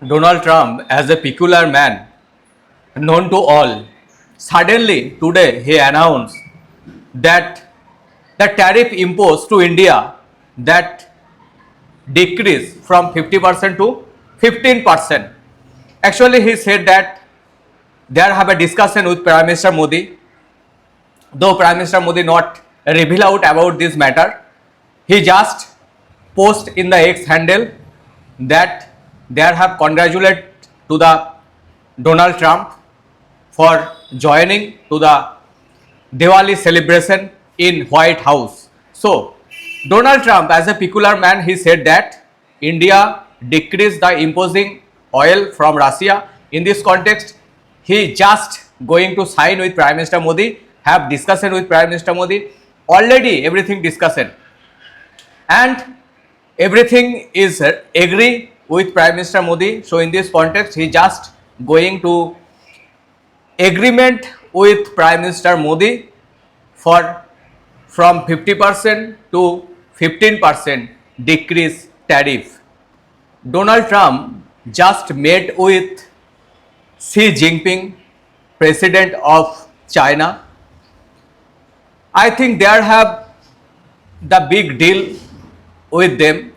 Donald Trump, as a peculiar man, known to all, suddenly today he announced that the tariff imposed to India that decrease from 50% to 15%. Actually, he said that there have a discussion with Prime Minister Modi, though Prime Minister Modi not reveal out about this matter. He just post in the X handle that they have congratulated to the Donald Trump for joining to the Diwali celebration in White House. So Donald Trump, as a peculiar man, he said that India decreased the imposing oil from Russia. In this context, he just going to sign with Prime Minister Modi, have discussion with Prime Minister Modi. Already everything discussion and everything is agree with Prime Minister Modi. So in this context, he just going to agreement with Prime Minister Modi for from 50% to 15% decrease tariff. Donald Trump just met with Xi Jinping, President of China. I think there have the big deal with them.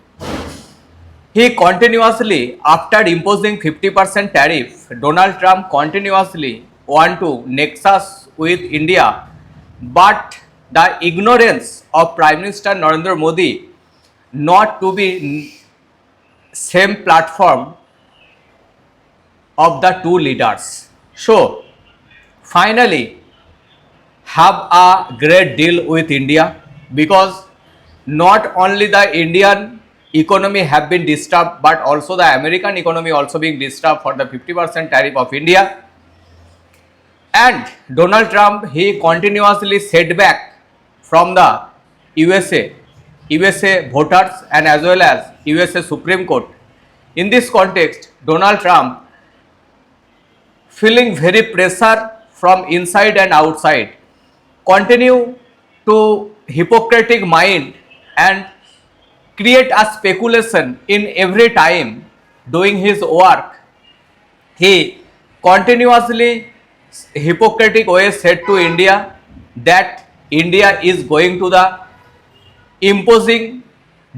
He continuously, after imposing 50% tariff, Donald Trump continuously want to nexus with India, but the ignorance of Prime Minister Narendra Modi not to be same platform of the two leaders. So finally have a great deal with India, because not only the Indian economy have been disturbed, but also the American economy also being disturbed for the 50% tariff of India. And Donald Trump, he continuously set back from the USA voters and as well as USA Supreme Court. In this context, Donald Trump feeling very pressure from inside and outside, continue to hypocritic mind and create a speculation in every time doing his work. He continuously hypocritic way said to India that India is going to the imposing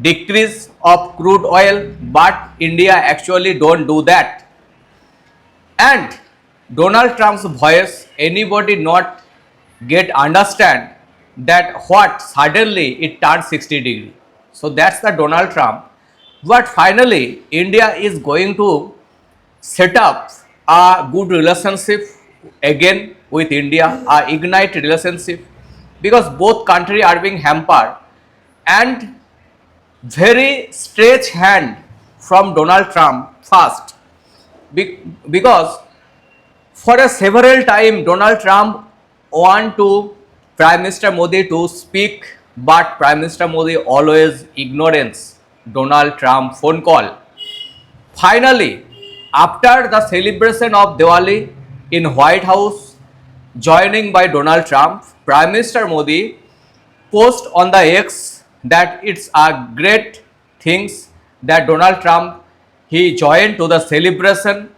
decrease of crude oil, but India actually don't do that. And Donald Trump's voice, anybody not get understand that what suddenly it turned 60 degree. So that's the Donald Trump. But finally, India is going to set up a good relationship again with India, a ignite relationship, because both countries are being hampered, and very stretch hand from Donald Trump first, because for a several time Donald Trump want to Prime Minister Modi to speak, but Prime Minister Modi always ignorance Donald Trump phone call. Finally, after the celebration of Diwali in White House, joining by Donald Trump, Prime Minister Modi post on the X that it's a great things that Donald Trump he joined to the celebration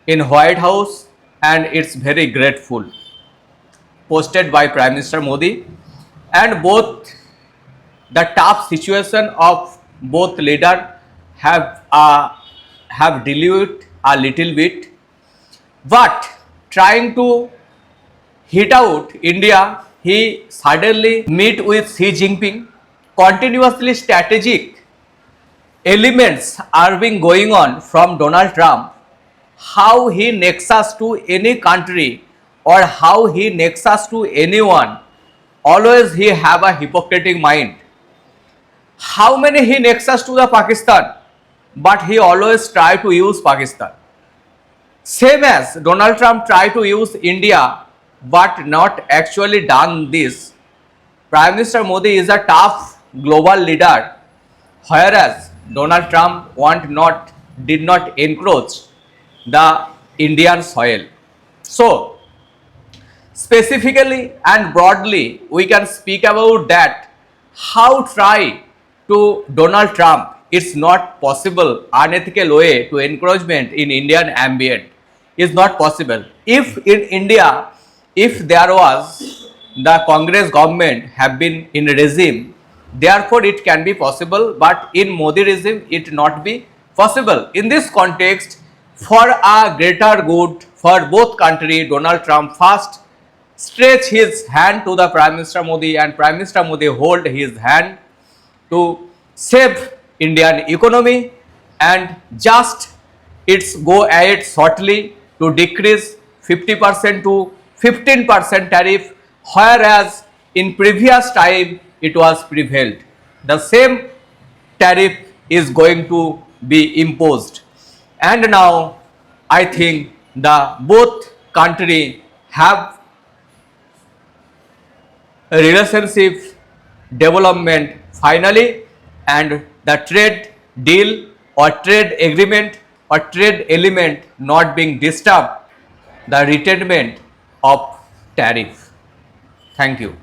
in White House, and it's very grateful. Posted by Prime Minister Modi, and both the tough situation of both leader have diluted a little bit, but trying to hit out India, he suddenly meet with Xi Jinping. Continuously strategic elements are being going on from Donald Trump. How he nexus to any country or how he nexus to anyone, always he have a hypocritic mind. How many he nexus to the Pakistan, but he always try to use Pakistan. Same as Donald Trump try to use India, but not actually done this. Prime Minister Modi is a tough global leader, whereas Donald Trump did not encroach the Indian soil. So specifically and broadly, we can speak about that how try to Donald Trump it's not possible. Unethical way to encouragement in Indian ambient is not possible. If in India, if there was the Congress government have been in regime, therefore it can be possible, but in Modi regime it not be possible. In this context, for a greater good for both country, Donald Trump first stretch his hand to the Prime Minister Modi, and Prime Minister Modi hold his hand to save Indian economy, and just it's go ahead shortly to decrease 50% to 15% tariff, whereas in previous time it was prevailed. The same tariff is going to be imposed, and now I think the both country have a relationship development finally, and the trade deal or trade agreement or trade element not being disturbed, the retainment of tariff. Thank you.